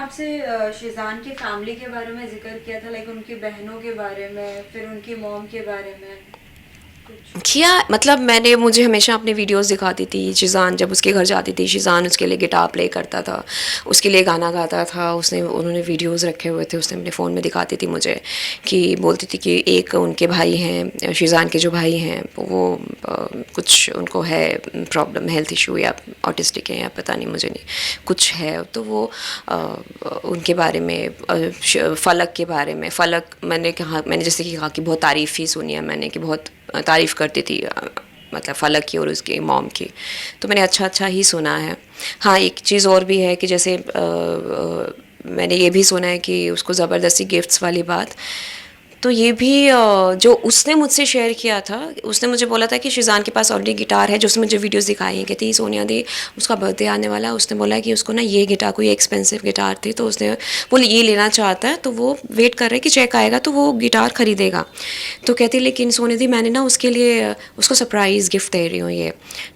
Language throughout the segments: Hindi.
आपसे शिज़ान की फैमिली के बारे में ज़िक्र किया था, लाइक उनकी बहनों के बारे में, फिर उनकी मॉम के बारे में कुछ। किया मतलब मैंने मुझे हमेशा अपनी वीडियोस दिखाती थी शिज़ान जब उसके घर जाती थी। शिज़ान उसके लिए गिटार प्ले करता था, उसके लिए गाना गाता था। उसने उन्होंने वीडियोस रखे हुए थे, उसने अपने फ़ोन में दिखाती थी मुझे कि बोलती थी कि एक उनके भाई हैं, शिज़ान के जो भाई हैं वो कुछ उनको है प्रॉब्लम, हेल्थ इशू या ऑटिस्टिक है या पता नहीं, मुझे नहीं कुछ है। तो वो उनके बारे में फ़लक के बारे में, फ़लक मैंने कहा, मैंने जैसे कि कहा कि बहुत तारीफ़ ही सुनी है मैंने कि बहुत तारीफ़ करती थी मतलब फ़लक की और उसकी मॉम की। तो मैंने अच्छा अच्छा ही सुना है। हाँ, एक चीज़ और भी है कि जैसे मैंने ये भी सुना है कि उसको ज़बरदस्ती गिफ्ट्स वाली बात, तो ये भी जो उसने मुझसे शेयर किया था, उसने मुझे बोला था कि शिज़ान के पास ऑलरेडी गिटार है, जो उसने मुझे वीडियोस दिखाई हैं। कहती सोनिया दी उसका बर्थडे आने वाला है, उसने बोला कि उसको ना ये गिटार, कोई एक्सपेंसिव गिटार थी, तो उसने वो ये लेना चाहता है, तो वो वेट कर रहा है कि चेक आएगा तो वो गिटार ख़रीदेगा। तो कहती लेकिन सोनिया दी मैंने ना उसके लिए उसको सरप्राइज़ गिफ्ट दे रही हूँ ये।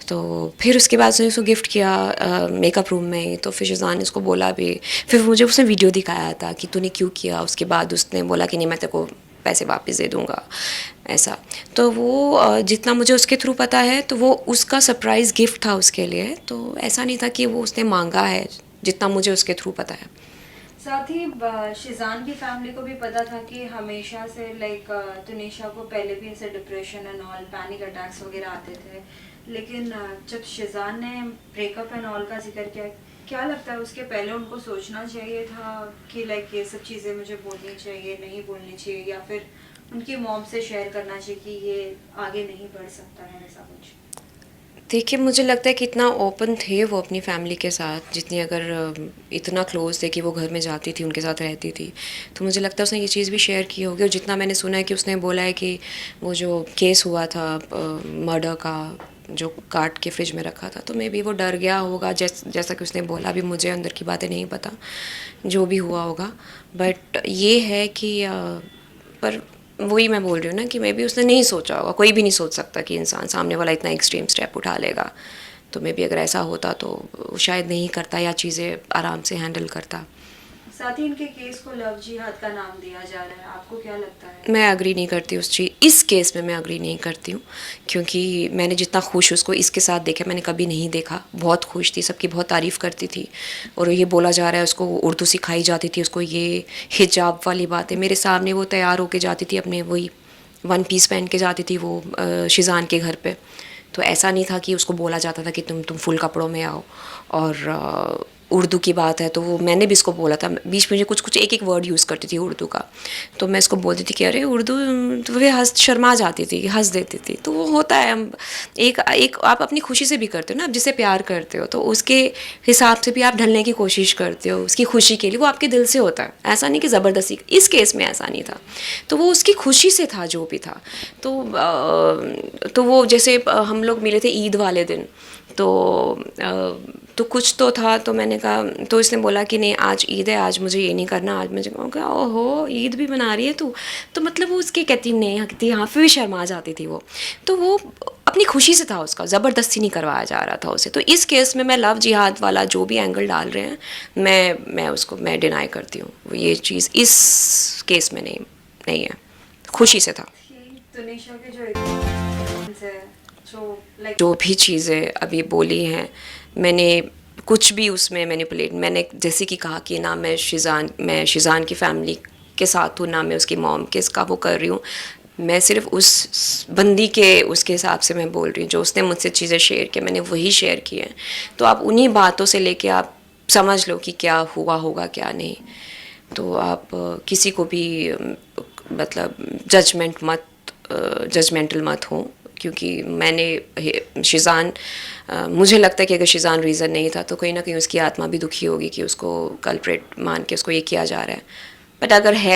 तो फिर उसके बाद उसने उसको गिफ्ट किया मेकअप रूम में ही। तो फिर शिज़ान ने उसको बोला भी, फिर मुझे उसने वीडियो दिखाया था कि तूने क्यों किया। उसके बाद उसने बोला कि नहीं मैं तेरे को पैसे वापस दे दूँगा ऐसा। तो वो जितना मुझे उसके थ्रू पता है तो वो उसका सरप्राइज़ गिफ्ट था उसके लिए, तो ऐसा नहीं था कि वो उसने मांगा है, जितना मुझे उसके थ्रू पता है। साथ ही शिज़ान की फैमिली को भी पता था कि हमेशा से लाइक तुनिशा को पहले भी ऐसे depression and all, panic attacks वगैरह आते थे, लेकिन जब शिज़ान ने ब्रेकअप एंड ऑल का जिक्र किया, क्या लगता है उसके पहले उनको सोचना चाहिए था कि लाइक ये सब चीज़ें मुझे बोलनी चाहिए, नहीं बोलनी चाहिए, या फिर उनकी मॉम से शेयर करना चाहिए कि ये आगे नहीं बढ़ सकता है, ऐसा कुछ? देखिए मुझे लगता है कि इतना ओपन थे वो अपनी फ़ैमिली के साथ, जितनी अगर इतना क्लोज़ थे कि वो घर में जाती थी, उनके साथ रहती थी, तो मुझे लगता है उसने ये चीज़ भी शेयर की होगी। और जितना मैंने सुना है कि उसने बोला है कि वो जो केस हुआ था मर्डर का, जो काट के फ्रिज में रखा था, तो मे बी वो डर गया होगा, जैसा कि उसने बोला भी। मुझे अंदर की बातें नहीं पता, जो भी हुआ होगा। बट ये है कि पर वही मैं बोल रही हूँ ना कि मे बी उसने नहीं सोचा होगा। कोई भी नहीं सोच सकता कि इंसान सामने वाला इतना एक्सट्रीम स्टेप उठा लेगा। तो मे बी अगर ऐसा होता तो वो शायद नहीं करता या चीज़ें आराम से हैंडल करता। साथ ही इनके केस को लव जिहाद का नाम दिया जा रहा है, आपको क्या लगता है? मैं एग्री नहीं करती उस चीज़, इस केस में मैं एग्री नहीं करती हूँ, क्योंकि मैंने जितना खुश उसको इसके साथ देखा मैंने कभी नहीं देखा। बहुत खुश थी, सबकी बहुत तारीफ़ करती थी, और ये बोला जा रहा है उसको उर्दू सिखाई जाती थी, उसको ये हिजाब वाली बातें मेरे सामने वो तैयार होके जाती थी, अपने वही वन पीस पहन के जाती थी वो शिज़ान के घर पे। तो ऐसा नहीं था कि उसको बोला जाता था कि तुम फुल कपड़ों में आओ। और उर्दू की बात है तो वो मैंने भी इसको बोला था, बीच में कुछ कुछ एक एक वर्ड यूज़ करती थी उर्दू का, तो मैं इसको बोलती थी कि अरे उर्दू, तो वे शर्मा जाती थी, हंस देती थी। तो वो होता है, हम एक एक आप अपनी खुशी से भी करते हो ना, आप जिसे प्यार करते हो तो उसके हिसाब से भी आप ढलने की कोशिश करते हो उसकी खुशी के लिए। वो आपके दिल से होता है, ऐसा नहीं कि ज़बरदस्ती। इस केस में ऐसा नहीं था, तो वो उसकी खुशी से था जो भी था। तो वो जैसे हम लोग मिले थे ईद वाले दिन, तो कुछ तो था, तो मैंने कहा, तो इसने बोला कि नहीं आज ईद है, आज मुझे ये नहीं करना। आज मुझे कहा ओहो ईद भी मना रही है तू, तो मतलब वो उसकी कहती नहीं, कहती यहाँ पे भी शर्मा जाती थी वो। तो वो अपनी खुशी से था, उसका ज़बरदस्ती नहीं करवाया जा रहा था उसे। तो इस केस में मैं लव जिहाद वाला जो भी एंगल डाल रहे हैं, मैं उसको मैं डिनाई करती हूँ। ये चीज़ इस केस में नहीं नहीं है, खुशी से था। तुनिशा के जो एक्सपीरियंस है, जो लाइक जो भी चीज़ें अभी बोली हैं, मैंने कुछ भी उसमें मैनिपुलेट, मैंने जैसे कि कहा कि ना मैं शिज़ान की फ़ैमिली के साथ हूँ, ना मैं उसकी मॉम के इसका वो कर रही हूँ। मैं सिर्फ उस बंदी के उसके हिसाब से मैं बोल रही हूँ, जो उसने मुझसे चीज़ें शेयर की मैंने वही शेयर की हैं। तो आप उन्हीं बातों से लेके आप समझ लो कि क्या हुआ होगा क्या नहीं। तो आप किसी को भी मतलब जजमेंटल मत हो, क्योंकि मैंने शिज़ान मुझे लगता है कि अगर शिज़ान रीज़न नहीं था तो कहीं ना कहीं उसकी आत्मा भी दुखी होगी कि उसको कल्प्रेट मान के उसको ये किया जा रहा है। बट अगर है